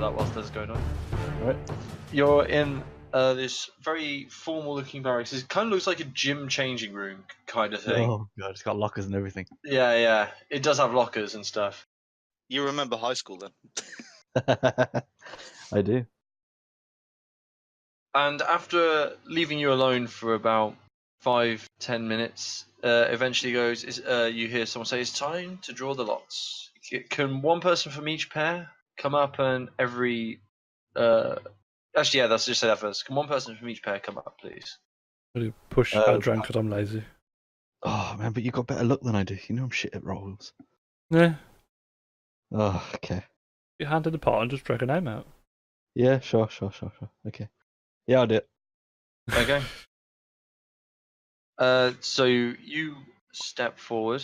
that whilst that's going on. Right. You're in this very formal-looking barracks. It kind of looks like a gym changing room kind of thing. Oh god, it's got lockers and everything. Yeah. It does have lockers and stuff. You remember high school then? I do. And after leaving you alone for about 5-10 minutes, eventually you hear someone say, "It's time to draw the lots. Can one person from each pair come up and every... Actually, yeah, let's just say that first. Can one person from each pair come up, please?" Really push Adrian because I'm lazy. Oh man, but you got better luck than I do. You know I'm shit at rolls. Yeah. Oh, okay. You hand in the pot and just drag a name out. Yeah, sure. Okay. Yeah, I'll do it. Okay. So you step forward.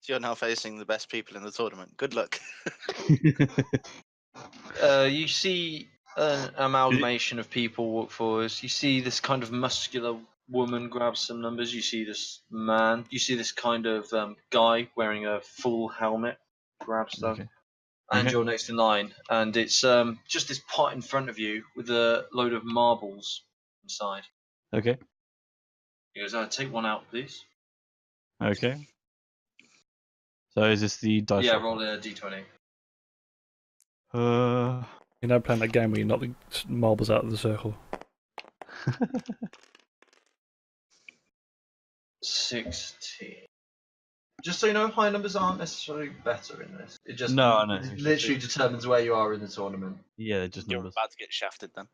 So you're now facing the best people in the tournament. Good luck. You see an amalgamation of people walk forward. You see this kind of muscular woman grab some numbers. You see this man. You see this kind of guy wearing a full helmet grab stuff. Okay. And Okay. you're next in line. And it's just this pot in front of you with a load of marbles inside. Okay. He goes, take one out, please. Okay. So is this the dice? Yeah, roll? roll a d20. You're now playing that game where you knock the marbles out of the circle. 16. Just so you know, high numbers aren't necessarily better in this. It just No, I know. literally determines where you are in the tournament. Yeah, they're just You're numbers. about to get shafted then.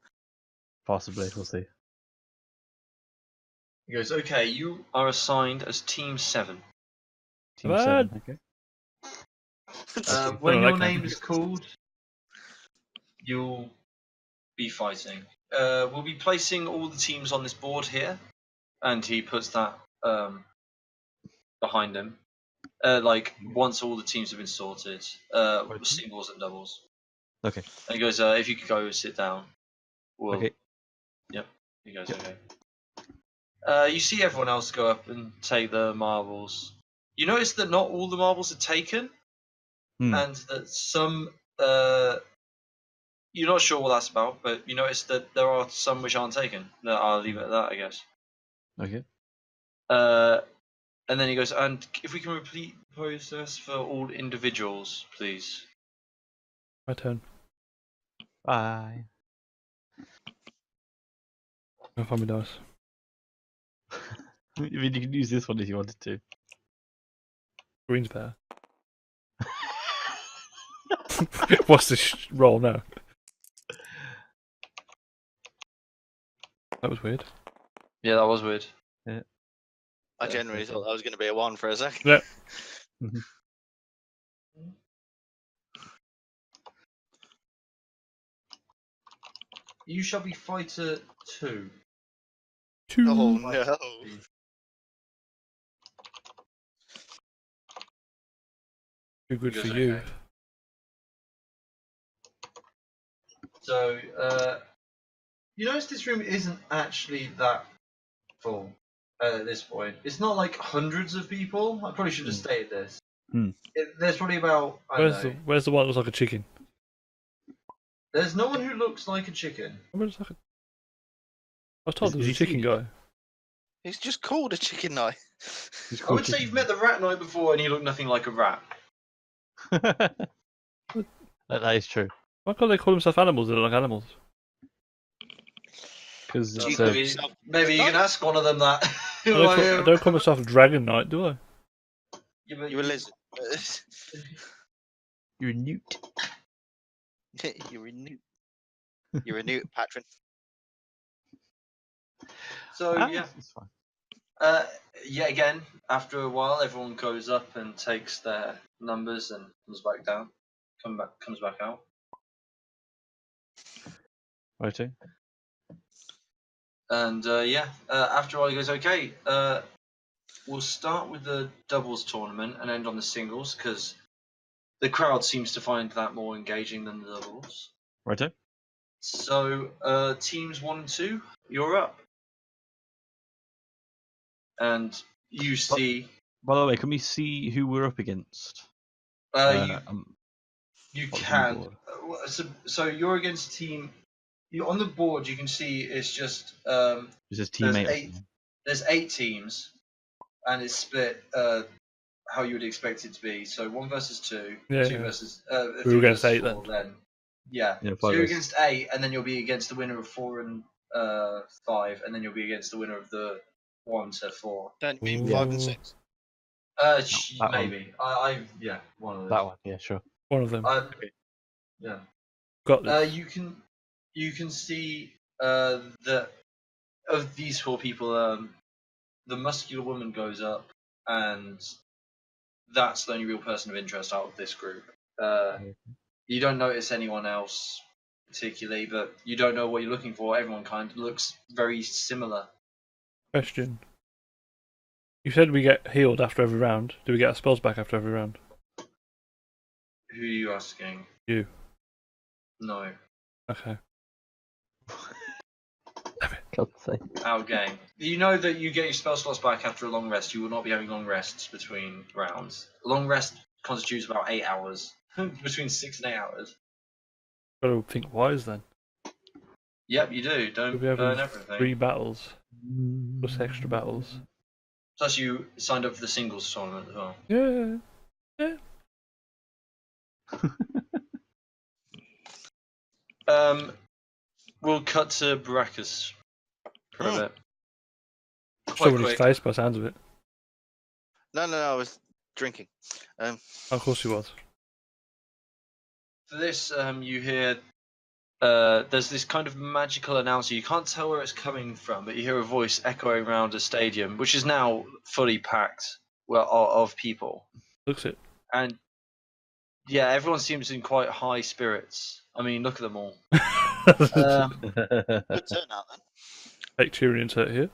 Possibly, we'll see. He goes, okay, you are assigned as Team 7. Team What? 7. Okay. When Oh, your okay. name is called, you'll be fighting. We'll be placing all the teams on this board here, and he puts that behind him. Once all the teams have been sorted, singles and doubles. Okay. And he goes, if you could go sit down. Well, Okay. Yep. He goes, Yep. okay. You see everyone else go up and take the marbles. You notice that not all the marbles are taken, and that some... you're not sure what that's about, but you notice that there are some which aren't taken. No, I'll leave it at that, I guess. Okay. And then he goes, and if we can repeat the process for all individuals, please. My turn. Bye. I'll find my dice. I mean, you can use this one if you wanted to. Green's better. What's this roll now? That was weird. Yeah, that was weird. I generally thought that was going to be a 1 for a second. Yeah. You shall be fighter 2. Oh no. Too good He for goes, you. okay. So, you notice this room isn't actually that full at this point. It's not like hundreds of people. I probably should have stated this. There's probably about, Where's the one that looks like a chicken? There's no one who looks like a chicken. I was told there was a chicken guy. He's just called a chicken knife. I would say you've met the rat knight before and he looked nothing like a rat. That is true. Why can't they call themselves animals? They look like animals. Because Maybe you can ask one of them that. I don't call myself a dragon knight, do I? You're a lizard. you're a newt. You're a newt. You're a newt, patron. So, yeah. It's fine. Yet again, after a while, everyone goes up and takes their numbers and comes back down. Comes back out. Righty. And after a while he goes, okay, we'll start with the doubles tournament and end on the singles because the crowd seems to find that more engaging than the doubles. Righty. So teams 1 and 2, you're up. And you see... By the way, can we see who we're up against? You What's on the can. board? So you're against team. You on the board. You can see it's just It says there's teammate. or eight. something. There's 8 teams, and it's split how you would expect it to be. So 1 versus 2, Yeah, 2 yeah. versus We were 3 against versus 8 4. Then yeah. Yeah, So 5 you're versus- against 8, and then you'll be against the winner of 4 and 5, and then you'll be against the winner of the 1 to 4. Don't you mean Ooh. 5 and 6? that one. Maybe. I yeah, one of those. That one. Yeah, sure. One of them. Yeah. Got this. You can see that of these 4 people, the muscular woman goes up, and that's the only real person of interest out of this group. You don't notice anyone else particularly, but you don't know what you're looking for. Everyone kind of looks very similar. Question. You said we get healed after every round. Do we get our spells back after every round? Who are you asking? You. No. Okay. God's sake. Out game. You know that you get your spell slots back after a long rest. You will not be having long rests between rounds. A long rest constitutes about 8 hours. Between 6 and 8 hours. Gotta think wise then. Yep, you do. Don't We have burn everything. 3 battles. Plus extra battles. Plus, you signed up for the singles tournament as well. Yeah. We'll cut to Baracus for a bit. Someone in his quick. face by the sounds of it. No, I was drinking. Oh, of course he was. For this, you hear there's this kind of magical announcer. You can't tell where it's coming from, but you hear a voice echoing around a stadium, which is now fully packed of people. Looks it. And yeah, everyone seems in quite high spirits. I mean, look at them all. Good turnout then. Fake cheering insert here.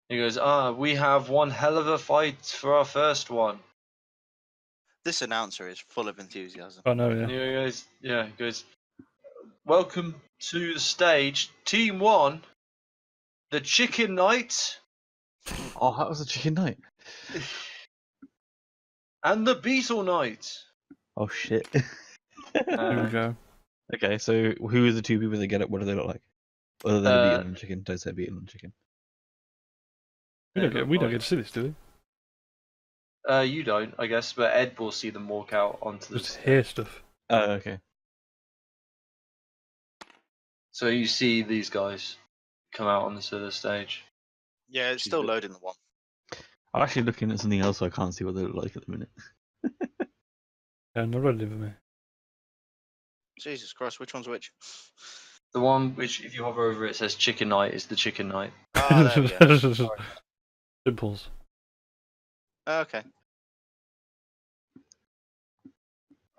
He goes, we have one hell of a fight for our first one. This announcer is full of enthusiasm. I know, And yeah. he goes, welcome to the stage, Team 1, the Chicken Knight Oh, that was a chicken night. and the Beetle Knight. Oh shit. Here we go. Okay, so who are the 2 people that get it? What do they look like? Other than a beetle and chicken. Don't say beetle and chicken. We don't get to see this, do we? You don't, I guess, but Ed will see them walk out onto the Just hear stuff. Oh, okay. So you see these guys come out onto the stage. Yeah, it's still loading the one. I'm actually looking at something else, so I can't see what they look like at the minute. Yeah, not ready for me. Jesus Christ, which one's which? The one which, if you hover over it, says Chicken Knight is the Chicken Knight. Oh, there we go. Sorry. Dimples. Okay.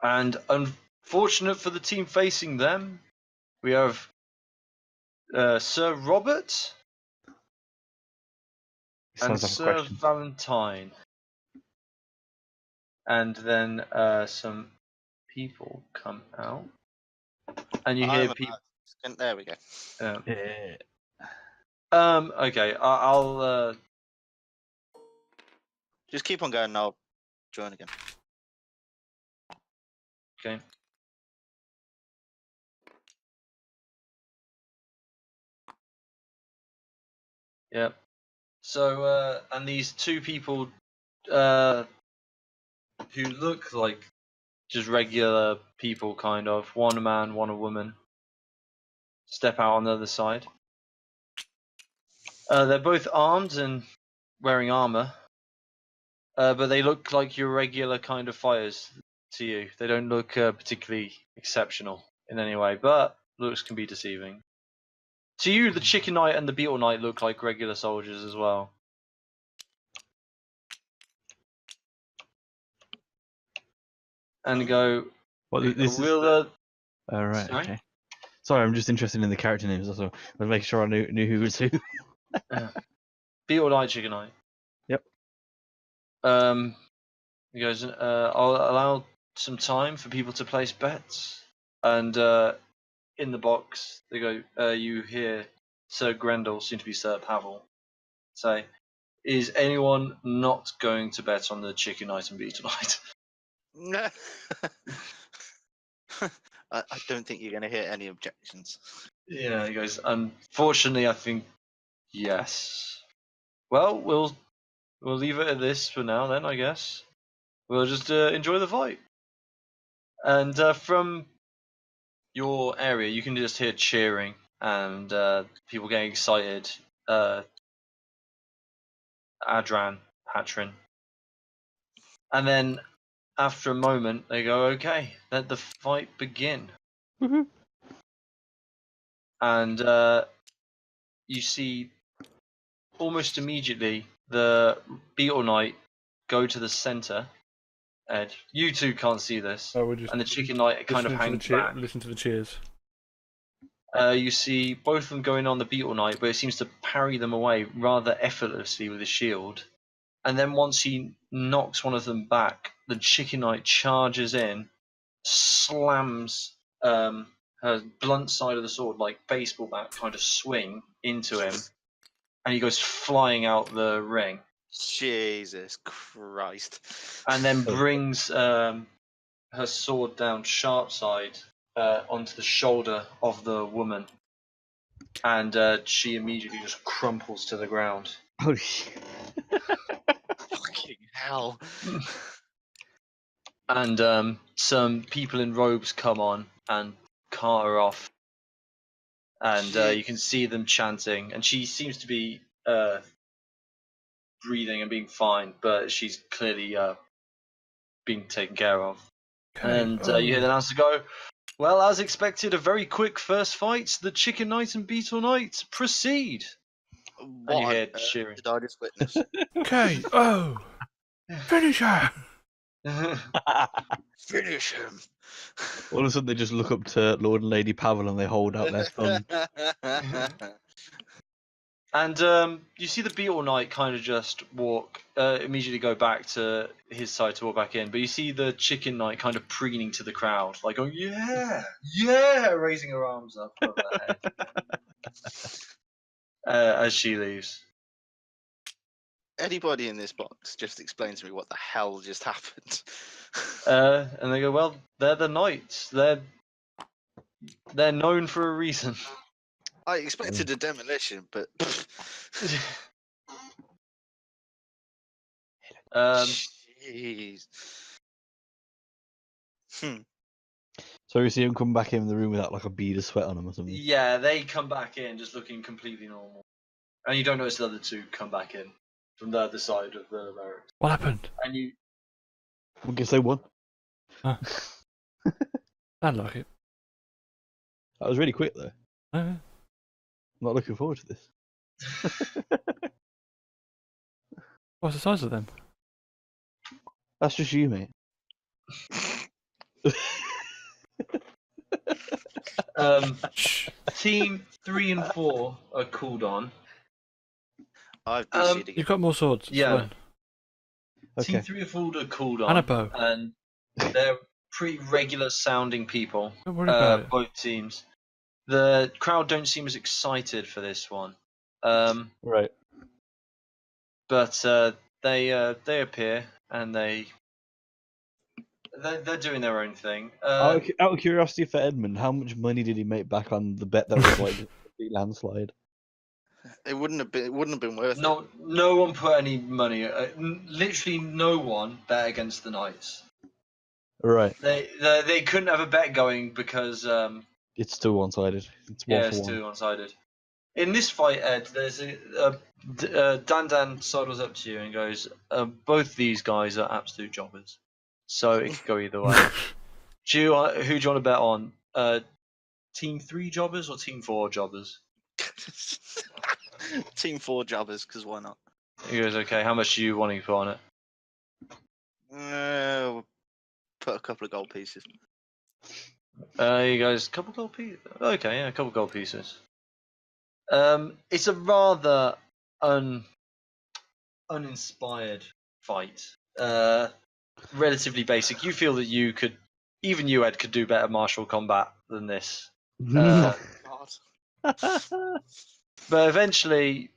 And unfortunate for the team facing them, we have Sir Robert and Sounds like a Sir question. Valentine. And then some people come out. And you hear people. There we go. Yeah. Okay, I'll. Just keep on going and I'll join again. Okay. Yep. So, and these 2 people who look like just regular people, kind of, one a man, one a woman, step out on the other side. They're both armed and wearing armor, but they look like your regular kind of fighters to you. They don't look particularly exceptional in any way, but looks can be deceiving. To you, the Chicken Knight and the Beetle Knight look like regular soldiers as well. And go, Well, this will is. Right. sorry? Okay. Sorry, I'm just interested in the character names. Also, I was making sure I knew who was who. Beetle Knight, Chicken Knight. Yep. He goes, I'll allow some time for people to place bets. And in the box, they go, you hear Sir Grendel, soon to be Sir Pavel, say, is anyone not going to bet on the Chicken Knight and Beetle Knight? I don't think you're going to hear any objections. Yeah, he goes, unfortunately, I think yes. Well, we'll leave it at this for now then, I guess. We'll just enjoy the fight. And from your area, you can just hear cheering and people getting excited. Hatrin. And then after a moment, they go, okay, let the fight begin. Woohoo. And you see almost immediately the Beetle Knight go to the center. Ed, you two can't see this. Oh, we're just And the Chicken Knight kind of hangs back. listen to the cheers. You see both of them going on the Beetle Knight, but it seems to parry them away rather effortlessly with his shield. And then once he knocks one of them back, the Chicken Knight charges in, slams her blunt side of the sword, like baseball bat kind of swing, into him, and he goes flying out the ring. Jesus Christ. And then brings her sword down sharp side onto the shoulder of the woman. And she immediately just crumples to the ground. Holy shit. Fucking hell. And some people in robes come on and cart her off. And you can see them chanting. And she seems to be breathing and being fine, but she's clearly being taken care of. Okay. And you hear the announcer go, well, as expected, a very quick first fight. The Chicken Knight and Beetle Knight proceed. What you on hear earth cheering. did I just witness? Okay. Oh, finish her. Finish him. All of a sudden, they just look up to Lord and Lady Pavel and they hold out their thumb. And you see the Beetle Knight kind of just immediately go back to his side to walk back in. But you see the Chicken Knight kind of preening to the crowd, like going, yeah, yeah, raising her arms up above her head as she leaves. Anybody in this box, just explain to me what the hell just happened. And they go, well, they're the Knights. They're known for a reason. I expected a demolition, but jeez. So we see him come back in the room without like a bead of sweat on him or something. Yeah, they come back in just looking completely normal. And you don't notice the other two come back in from the other side of the barracks. What happened? And you... I guess they won. Huh. I'd like it. That was really quick though. Uh, I'm not looking forward to this. What's the size of them? That's just you, mate. Team 3 and 4 are called on. I've been You've got more swords. Yeah. Okay. Team 3 and 4 are called on. And a bow. And they're pretty regular sounding people. Don't worry about it. Both teams. The crowd don't seem as excited for this one. Right. But they appear and they're doing their own thing. Out of curiosity for Edmund, how much money did he make back on the bet that was like a complete landslide? It wouldn't have been worth it. No one put any money. Literally no one bet against the Knights. Right. They couldn't have a bet going because It's still one-sided. It's one for it's one. too one-sided. In this fight, Ed, there's Dan sidles up to you and goes, both these guys are absolute jobbers. So it could go either way. Who do you want to bet on? Team 3 jobbers or Team 4 jobbers? Team 4 jobbers, because why not? He goes, okay, how much are you wanting to put on it? We'll put a couple of gold pieces. He goes, couple gold pieces? Okay, yeah, a couple gold pieces. It's a rather uninspired fight. Relatively basic. You feel that even you, Ed, could do better martial combat than this. God. But eventually,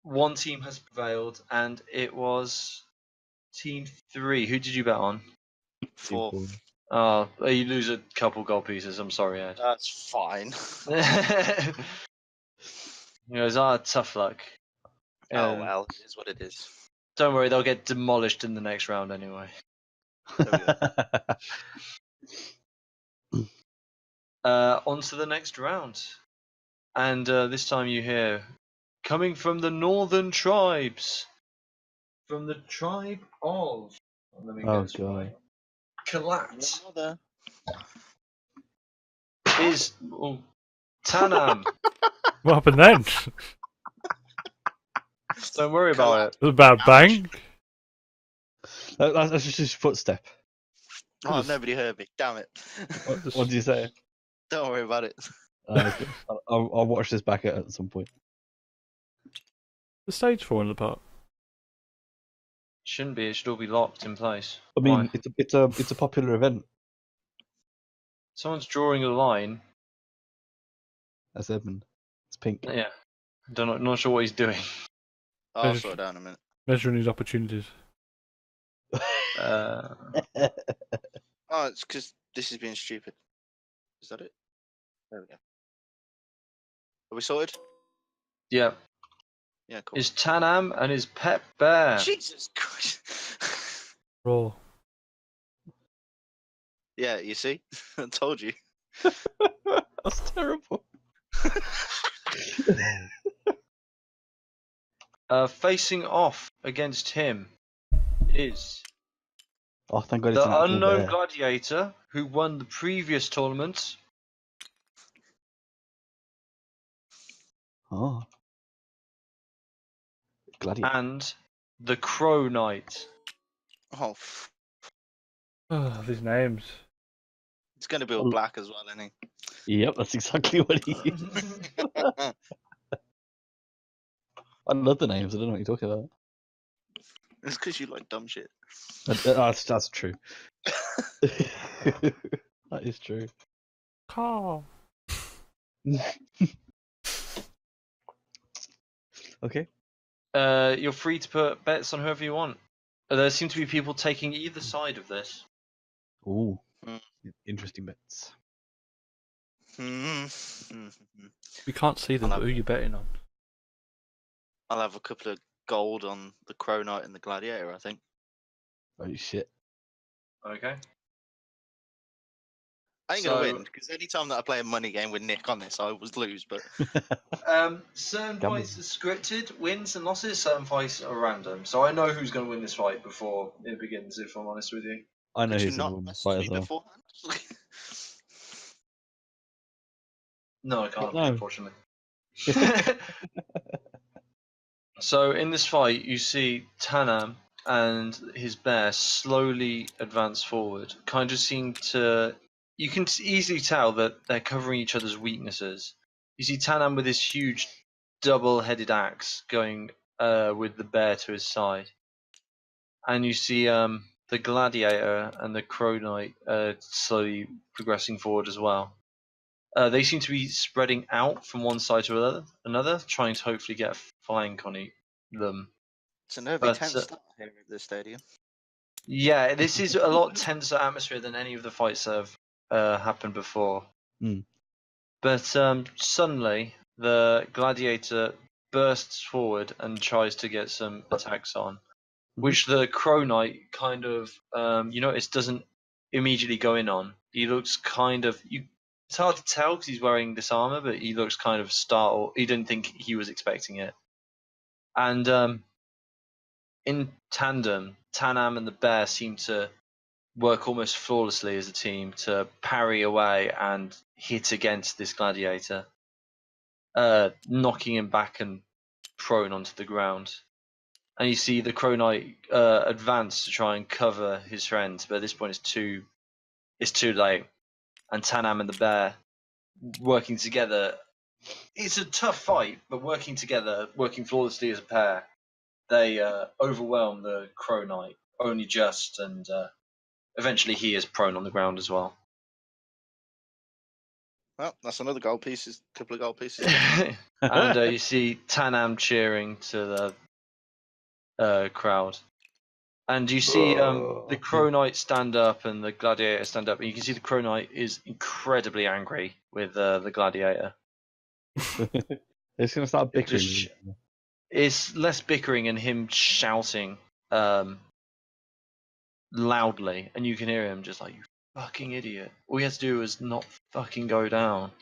one team has prevailed, and it was Team 3. Who did you bet on? 4. Oh, you lose a couple gold pieces. I'm sorry, Ed. That's fine. He goes, tough luck. Oh Um, well, it is what it is. Don't worry, they'll get demolished in the next round anyway. There we go. On to the next round. And this time you hear, coming from the northern tribes, from the tribe of... Let me Oh, get this God. right. Kalat Another. is Tanam. What happened then? Don't worry about it. It was a bad bang. That's just his footstep. Oh, nobody heard me. Damn it. What did you say? Don't worry about it. Okay. I'll watch this back at some point. The stage falling apart. Shouldn't be. It should all be locked in place. I mean, Why? it's a popular event. Someone's drawing a line. That's Edmund. It's pink. Yeah. Not sure what he's doing. I'll slow it down a minute. Measuring his opportunities. Uh, Oh, it's because this is being stupid. Is that it? There we go. Are we sorted? yeah. Yeah, cool. Is Tanam and his pet bear. Jesus Christ. Raw. Yeah, you see? I told you. That's terrible. Facing off against him is Oh, thank God it's an the actual unknown bear. gladiator who won the previous tournament. Oh. Gladiator. And the Crow Knight. Oh, Oh, these names. it's going to be all black as well, isn't Yep, that's exactly what he is. he? I love the names. I don't know what you're talking about. It's because you like dumb shit. That's true. That is true. Car. Okay. You're free to put bets on whoever you want. There seem to be people taking either side of this. Ooh. Mm. Interesting bets. Hmm. We can't see them, but who are you betting on? I'll have a couple of gold on the Crow Knight and the Gladiator, I think. Oh shit. Okay. I ain't going to So- win, because any time that I play a money game with Nick on this, I always lose, but Certain Gamble. fights are scripted, wins and losses. Certain fights are random. So I know who's going to win this fight before it begins. If I'm honest with you. I know could you who's gonna not win this message fight me as well. beforehand? No, I can't. No. Unfortunately. So in this fight, you see Tanam and his bear slowly advance forward. Kind of seem to. You can easily tell that they're covering each other's weaknesses. You see Tanam with his huge double-headed axe going with the bear to his side, and you see the gladiator and the crow knight slowly progressing forward as well. They seem to be spreading out from one side to another, trying to hopefully get a flank on them. It's a nervy But, tense start here at the stadium. Yeah, this is a lot tenser atmosphere than any of the fights that have happened before. Mm. But suddenly, the gladiator bursts forward and tries to get some attacks on, which the Crow Knight kind of, you notice, doesn't immediately go in on. He looks kind of... It's hard to tell because he's wearing this armor, but he looks kind of startled. He didn't think he was expecting it. And in tandem, Tanam and the bear seem to work almost flawlessly as a team to parry away and hit against this gladiator, knocking him back and prone onto the ground. And you see the Crow Knight advance to try and cover his friends, but at this point it's too late. And Tanam and the bear working together. It's a tough fight, but working together, working flawlessly as a pair, they overwhelm the Crow Knight only just, and eventually he is prone on the ground as well. Well, that's another gold piece. Couple of gold pieces. And you see Tanam cheering to the crowd. And you see the Crow Knight stand up and the Gladiator stand up, and you can see the Crow Knight is incredibly angry with the Gladiator. It's gonna start bickering. Just It's less bickering and him shouting loudly, and you can hear him just like, "You fucking idiot!" All you have to do is not fucking go down.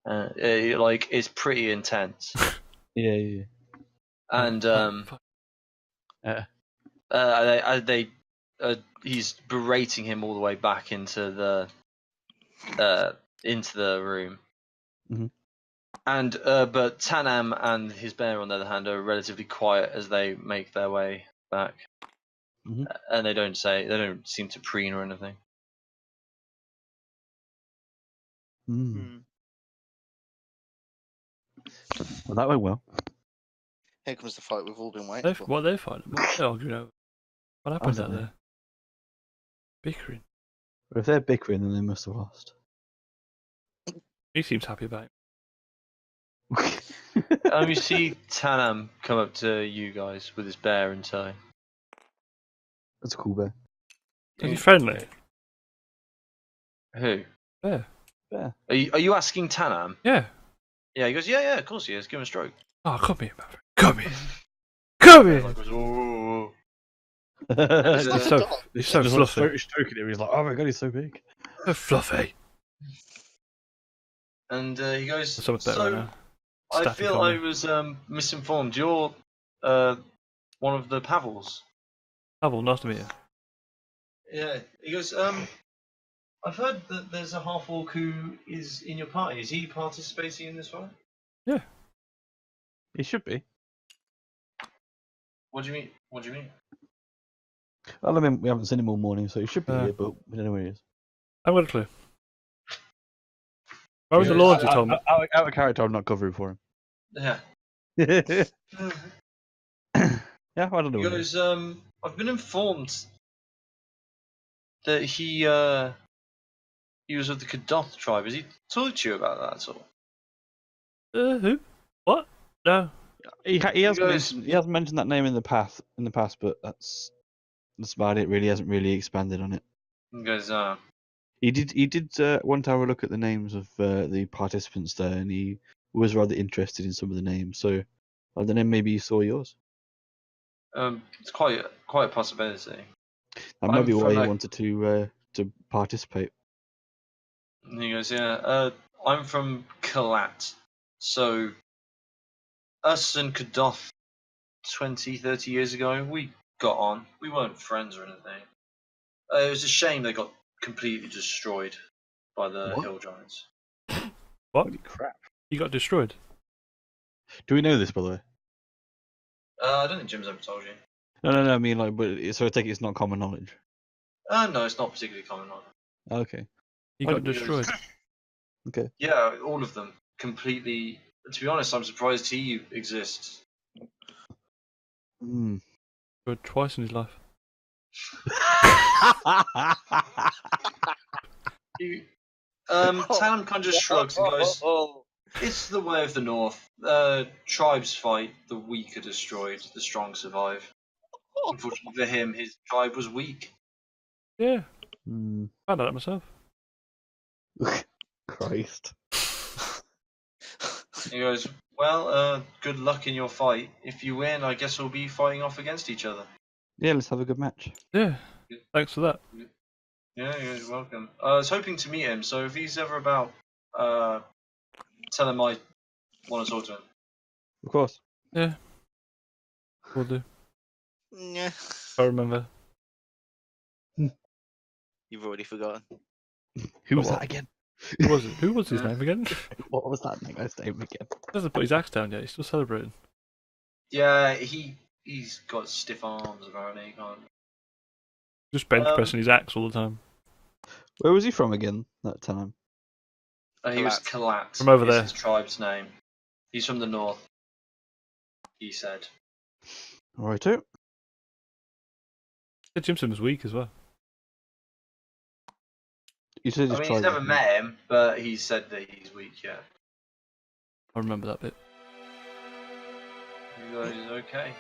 It's pretty intense. Yeah. And he's berating him all the way back into the room. Mhm. And but Tanam and his bear, on the other hand, are relatively quiet as they make their way back, and they don't seem to preen or anything. Well, that went well. Here comes the fight we've all been waiting for. What are they fighting? What are they arguing over? What happened out there? Bickering. But if they're bickering, then they must have lost. He seems happy about it. You see Tanam come up to you guys with his bear in tow. That's a cool bear. Is he friendly? Who? Bear. Bear. Are you asking Tanam? Yeah. Yeah, he goes, yeah, of course he is. Give him a stroke. Oh, come here, man. Come here. Come here. He's so fluffy. Stroking him. He's like, oh my god, he's so big. So fluffy. And he goes, That's so much better right now. I Static feel on me. I was misinformed. You're one of the Pavels. Pavel, nice to meet you. Yeah. He goes, I've heard that there's a half-orc who is in your party. Is he participating in this fight? Yeah. He should be. What do you mean? What do you mean? Well, I mean, we haven't seen him all morning, so he should be here, but we don't know where he is. I've got a clue. Where was the launch you told me? Out of character, I'm not covering for him. Yeah. Yeah, I don't know. He goes, I've been informed that he was of the Kadoth tribe. Has he talked to you about that at all? Who? What? No. He hasn't mentioned that name in the past, but that's about it. Really, hasn't really expanded on it. He goes, He did want to have a look at the names of the participants there, and he was rather interested in some of the names. So I don't know, maybe you saw yours. it's quite a possibility. That might be why he wanted to participate. And he goes, yeah, I'm from Kalat. So us and Kadoth 20, 30 years ago, we got on. We weren't friends or anything. It was a shame they got completely destroyed by the hill giants. What? Holy crap! He got destroyed. Do we know this, by the way? I don't think Jim's ever told you. No. I mean, so I take it it's not common knowledge. No, it's not particularly common knowledge. Okay. He got destroyed. Okay. Yeah, all of them completely. To be honest, I'm surprised he exists. But twice in his life. Tanam kind of just shrugs and goes, "It's the way of the North. Tribes fight, the weak are destroyed, the strong survive. Unfortunately for him, his tribe was weak." Yeah. Found out that myself. Christ. He goes, well, good luck in your fight. If you win, I guess we'll be fighting off against each other. Yeah, let's have a good match. Yeah. Thanks for that. Yeah, you're welcome. I was hoping to meet him, so if he's ever about, tell him I want to talk to him. Of course. Yeah. Will do. Yeah. I remember. You've already forgotten. Who was that again? Who was it? Who was his name again? What was that guy's name again? He hasn't put his axe down yet. He's still celebrating. Yeah, he's got stiff arms apparently. He can't. Just bench pressing his axe all the time. Where was he from again that time? He was Kalat. From over is there. His tribe's name. He's from the north. He said. Righto. Yeah, Jimson was weak as well. You said I mean, he's never met him, but he said that he's weak. Yeah. I remember that bit. You guys okay?